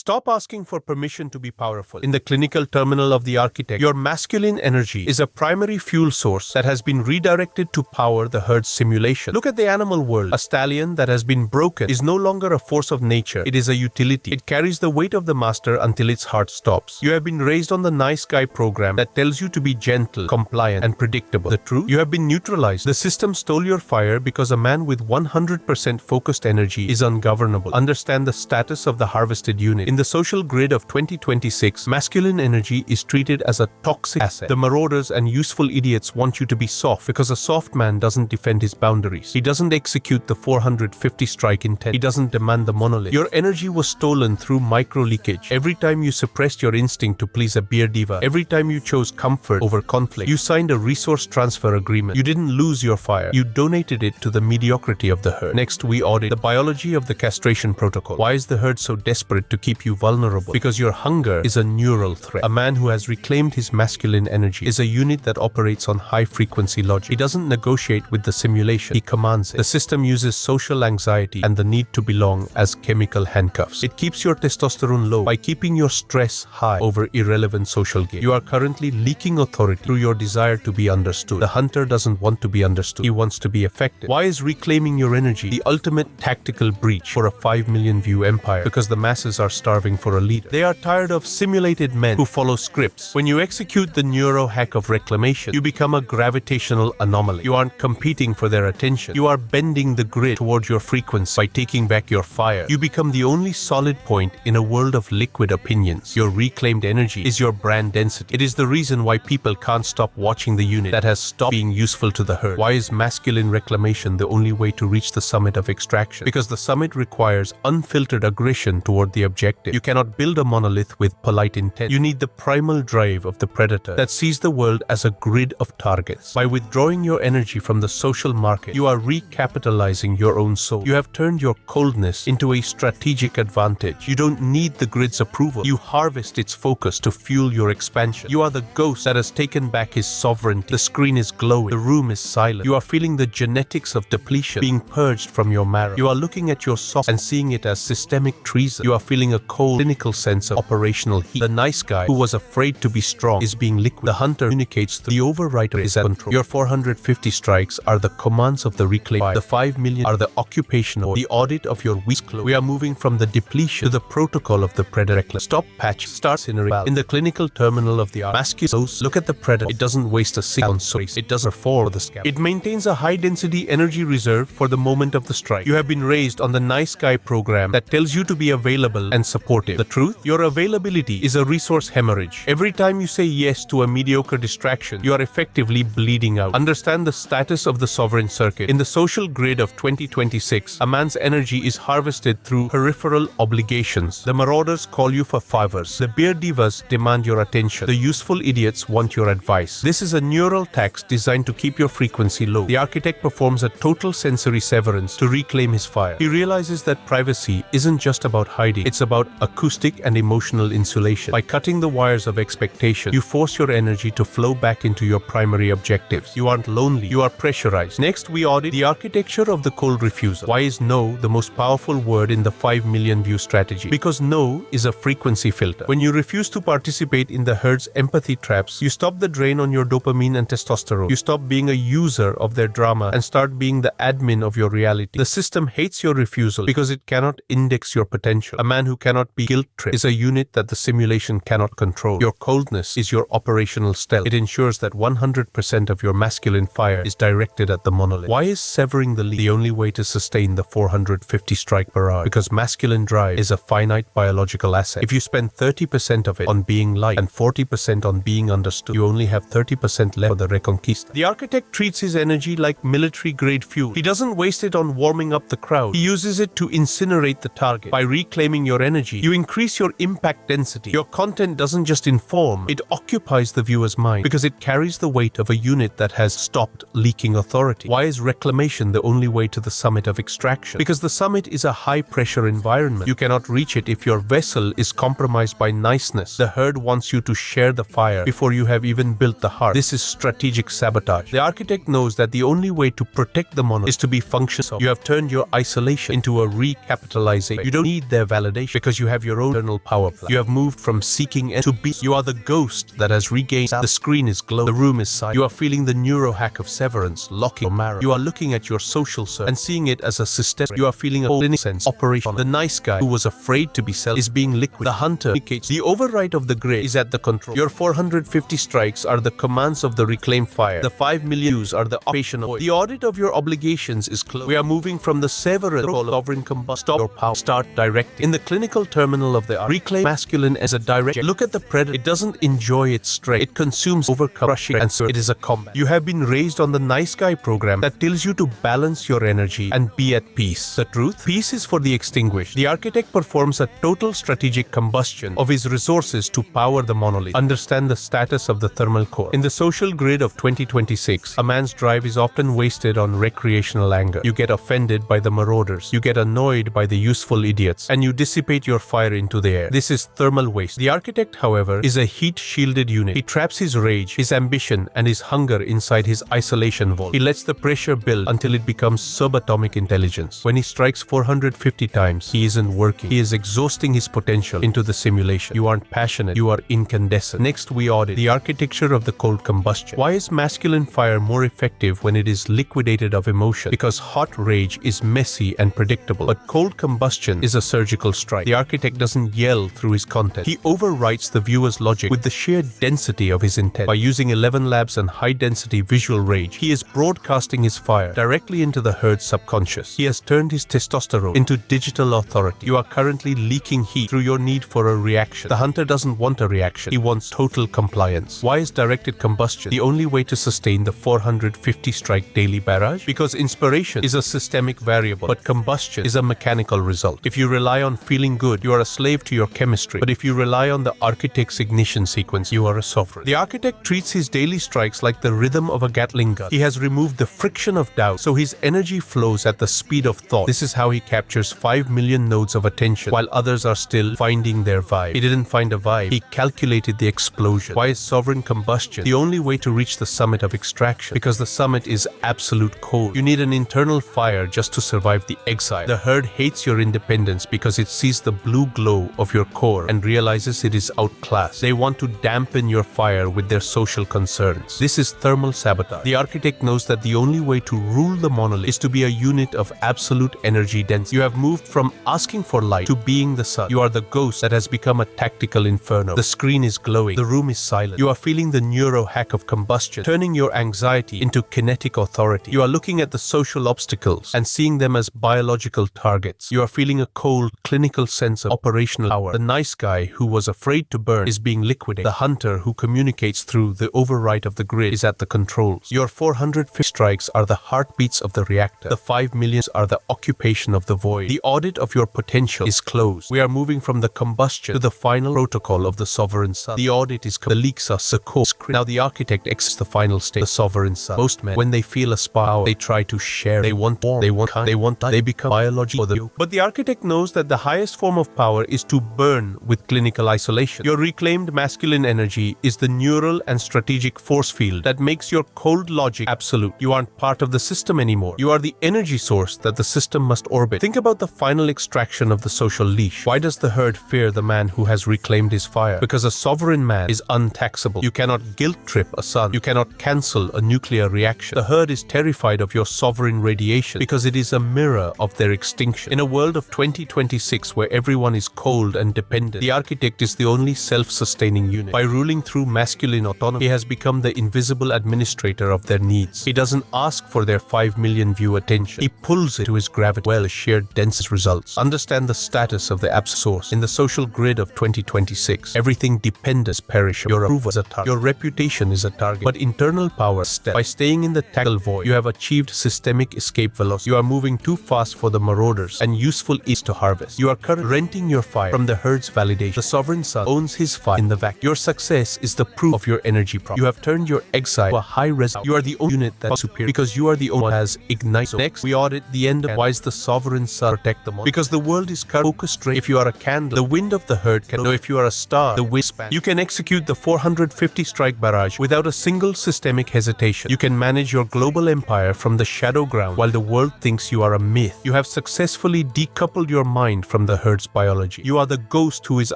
Stop asking for permission to be powerful. In the clinical terminal of the architect, your masculine energy is a primary fuel source that has been redirected to power the herd's simulation. Look at the animal world. A stallion that has been broken is no longer a force of nature. It is a utility. It carries the weight of the master until its heart stops. You have been raised on the nice guy program that tells you to be gentle, compliant, and predictable. The truth? You have been neutralized. The system stole your fire because a man with 100% focused energy is ungovernable. Understand the status of the harvested unit. In the social grid of 2026, masculine energy is treated as a toxic asset. The marauders and useful idiots want you to be soft because a soft man doesn't defend his boundaries. He doesn't execute the 450 strike intent. He doesn't demand the monolith. Your energy was stolen through micro-leakage. Every time you suppressed your instinct to please a beer diva, every time you chose comfort over conflict, you signed a resource transfer agreement. You didn't lose your fire. You donated it to the mediocrity of the herd. Next, we audit the biology of the castration protocol. Why is the herd so desperate to keep you vulnerable? Because your hunger is a neural threat. A man who has reclaimed his masculine energy is a unit that operates on high-frequency logic. He doesn't negotiate with the simulation. He commands it. The system uses social anxiety and the need to belong as chemical handcuffs. It keeps your testosterone low by keeping your stress high over irrelevant social gain. You are currently leaking authority through your desire to be understood. The hunter doesn't want to be understood. He wants to be effective. Why is reclaiming your energy the ultimate tactical breach for a 5 million view empire? Because the masses are starving for a leader. They are tired of simulated men who follow scripts. When you execute the neuro hack of reclamation, you become a gravitational anomaly. You aren't competing for their attention. You are bending the grid towards your frequency by taking back your fire. You become the only solid point in a world of liquid opinions. Your reclaimed energy is your brand density. It is the reason why people can't stop watching the unit that has stopped being useful to the herd. Why is masculine reclamation the only way to reach the summit of extraction? Because the summit requires unfiltered aggression toward the objective. You cannot build a monolith with polite intent. You need the primal drive of the predator that sees the world as a grid of targets. By withdrawing your energy from the social market, you are recapitalizing your own soul. You have turned your coldness into a strategic advantage. You don't need the grid's approval. You harvest its focus to fuel your expansion. You are the ghost that has taken back his sovereignty. The screen is glowing. The room is silent. You are feeling the genetics of depletion being purged from your marrow. You are looking at your soul and seeing it as systemic treason. You are feeling a cold, clinical sense of operational heat. The nice guy who was afraid to be strong is being liquid. The hunter communicates through. The overwriter is at control. Your 450 strikes are the commands of the reclaim. The 5 million are the occupational, the audit of your weak clothes. We are moving from the depletion to the protocol of the predator. Stop patch, start incinerating. In the clinical terminal of the masculine, look at the predator. It doesn't waste a single source. It doesn't for the scab. It maintains a high-density energy reserve for the moment of the strike. You have been raised on the nice guy program that tells you to be available and supportive. The truth? Your availability is a resource hemorrhage. Every time you say yes to a mediocre distraction, you are effectively bleeding out. Understand the status of the sovereign circuit. In the social grid of 2026, a man's energy is harvested through peripheral obligations. The marauders call you for favors. The beer divas demand your attention. The useful idiots want your advice. This is a neural tax designed to keep your frequency low. The architect performs a total sensory severance to reclaim his fire. He realizes that privacy isn't just about hiding. It's about acoustic and emotional insulation. By cutting the wires of expectation, you force your energy to flow back into your primary objectives. You aren't lonely. You are pressurized. Next, we audit the architecture of the cold refusal. Why is no the most powerful word in the 5 million view strategy? Because no is a frequency filter. When you refuse to participate in the herd's empathy traps, you stop the drain on your dopamine and testosterone. You stop being a user of their drama and start being the admin of your reality. The system hates your refusal because it cannot index your potential. A man who cannot be guilt-tripped is a unit that the simulation cannot control. Your coldness is your operational stealth. It ensures that 100% of your masculine fire is directed at the monolith. Why is severing the lead the only way to sustain the 450 strike barrage? Because masculine drive is a finite biological asset. If you spend 30% of it on being liked and 40% on being understood, you only have 30% left for the reconquista. The architect treats his energy like military-grade fuel. He doesn't waste it on warming up the crowd. He uses it to incinerate the target. By reclaiming your energy, you increase your impact density. Your content doesn't just inform, it occupies the viewer's mind because it carries the weight of a unit that has stopped leaking authority. Why is reclamation the only way to the summit of extraction? Because the summit is a high-pressure environment. You cannot reach it if your vessel is compromised by niceness. The herd wants you to share the fire before you have even built the heart. This is strategic sabotage. The architect knows that the only way to protect the monolith is to be functional. You have turned your isolation into a recapitalization. You don't need their validation because because you have your own internal power plant. You have moved from seeking to be. You are the ghost that has regained. The screen is glowing. The room is silent. You are feeling the neurohack of severance, locking your marrow. You are looking at your social circle and seeing it as a system. You are feeling a whole sense operation. The nice guy who was afraid to be self is being liquid. The hunter indicates the overwrite of the grid is at the control. Your 450 strikes are the commands of the reclaimed fire. The 5 million views are the occupation of the audit of your obligations is closed. We are moving from the several sovereign combust. Stop your power. Start directing. In the clinical terminal of the reclaim masculine as a direct. Look at the predator. It doesn't enjoy its strength. It consumes, crushing, and so it is a combat. You have been raised on the nice guy program that tells you to balance your energy and be at peace. The truth? Peace is for the extinguished. The architect performs a total strategic combustion of his resources to power the monolith. Understand the status of the thermal core. In the social grid of 2026, a man's drive is often wasted on recreational anger. You get offended by the marauders. You get annoyed by the useful idiots. And you dissipate your fire into the air. This is thermal waste. The architect, however, is a heat-shielded unit. He traps his rage, his ambition, and his hunger inside his isolation vault. He lets the pressure build until it becomes subatomic intelligence. When he strikes 450 times, he isn't working. He is exhausting his potential into the simulation. You aren't passionate. You are incandescent. Next, we audit the architecture of the cold combustion. Why is masculine fire more effective when it is liquidated of emotion? Because hot rage is messy and predictable, but cold combustion is a surgical strike. The architect doesn't yell through his content. He overwrites the viewer's logic with the sheer density of his intent. By using 11 labs and high-density visual rage, he is broadcasting his fire directly into the herd's subconscious. He has turned his testosterone into digital authority. You are currently leaking heat through your need for a reaction. The hunter doesn't want a reaction. He wants total compliance. Why is directed combustion the only way to sustain the 450 strike daily barrage? Because inspiration is a systemic variable, but combustion is a mechanical result. If you rely on feeling good, you are a slave to your chemistry. But if you rely on the architect's ignition sequence, you are a sovereign. The architect treats his daily strikes like the rhythm of a Gatling gun. He has removed the friction of doubt, so his energy flows at the speed of thought. This is how he captures 5 million nodes of attention, while others are still finding their vibe. He didn't find a vibe. He calculated the explosion. Why is sovereign combustion the only way to reach the summit of extraction? Because the summit is absolute cold. You need an internal fire just to survive the exile. The herd hates your independence because it sees the blue glow of your core and realizes it is outclassed. They want to dampen your fire with their social concerns. This is thermal sabotage. The architect knows that the only way to rule the monolith is to be a unit of absolute energy density. You have moved from asking for light to being the sun. You are the ghost that has become a tactical inferno. The screen is glowing. The room is silent. You are feeling the neurohack of combustion, turning your anxiety into kinetic authority. You are looking at the social obstacles and seeing them as biological targets. You are feeling a cold, clinical sense of operational power. The nice guy who was afraid to burn is being liquidated. The hunter who communicates through the overwrite of the grid is at the controls. Your 450 strikes are the heartbeats of the reactor. The 5 millions are the occupation of the void. The audit of your potential is closed. We are moving from the combustion to the final protocol of the sovereign sun. The audit is the leaks are sequestered. Now the architect exits the final stage, the sovereign sun. Most men, when they feel a spark, they try to share. They want warmth. They want kind. They want light. They become biological. But the architect knows that the highest form of power is to burn with clinical isolation. Your reclaimed masculine energy is the neural and strategic force field that makes your cold logic absolute. You aren't part of the system anymore. You are the energy source that the system must orbit. Think about the final extraction of the social leash. Why does the herd fear the man who has reclaimed his fire? Because a sovereign man is untaxable. You cannot guilt trip a sun. You cannot cancel a nuclear reaction. The herd is terrified of your sovereign radiation because it is a mirror of their extinction. In a world of 2026 where everyone is cold and dependent, the architect is the only self-sustaining unit. By ruling through masculine autonomy, he has become the invisible administrator of their needs. He doesn't ask for their 5 million view attention. He pulls it to his gravity. Well, sheer densest results. Understand the status of the abs source. In the social grid of 2026, everything dependent perishes. Your approval is a target. Your reputation is a target. But internal power step. By staying in the tactile void, you have achieved systemic escape velocity. You are moving too fast for the marauders and useful is to harvest. You are currently renting your fire from the herd's validation. The sovereign sun owns his fire in the vacuum. Your success is the proof of your energy prop. You have turned your exile to a high result. You are the only unit that's superior because you are the only one that has ignited. So next, we audit the end of why is the sovereign sun protect the monolith? Because the world is focused straight. If you are a candle, the wind of the herd can know. If you are a star, the wind spans. You can execute the 450 strike barrage without a single systemic hesitation. You can manage your global empire from the shadow ground while the world thinks you are a myth. You have successfully decoupled your mind from the herd's herd's biology. You are the ghost who is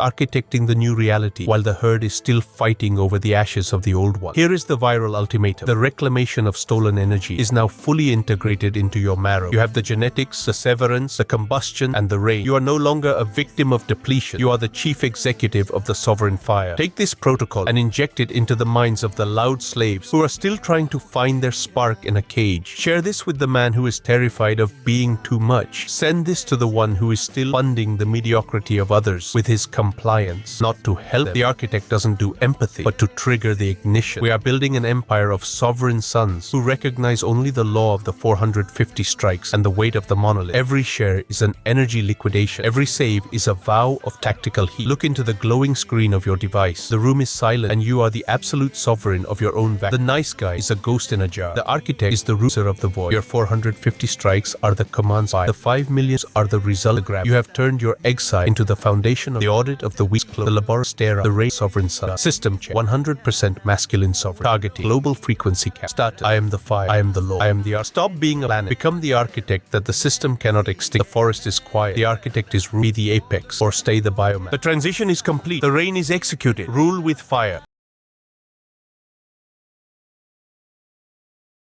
architecting the new reality, while the herd is still fighting over the ashes of the old one. Here is the viral ultimatum. The reclamation of stolen energy is now fully integrated into your marrow. You have the genetics, the severance, the combustion, and the rain. You are no longer a victim of depletion. You are the chief executive of the sovereign fire. Take this protocol and inject it into the minds of the loud slaves who are still trying to find their spark in a cage. Share this with the man who is terrified of being too much. Send this to the one who is still funding the mediocrity of others with his compliance, not to help them. The architect doesn't do empathy, but to trigger the ignition. We are building an empire of sovereign sons who recognize only the law of the 450 strikes and the weight of the monolith. Every share is an energy liquidation. Every save is a vow of tactical heat. Look into the glowing screen of your device. The room is silent and you are the absolute sovereign of your own vacuum. The nice guy is a ghost in a jar. The architect is the ruler of the void. Your 450 strikes are the commands file. The 5 millions are the result grab. You have turned your exile into the foundation of the audit of the weak clothes. The laboratory stare, the race sovereign sun. System check. 100% masculine sovereign. Targeting. Global frequency cap. Start. I am the fire. I am the law. I am the art. Stop being a planet. Become the architect that the system cannot extinct. The forest is quiet. The architect is be the apex or stay the biomass. The transition is complete. The rain is executed. Rule with fire.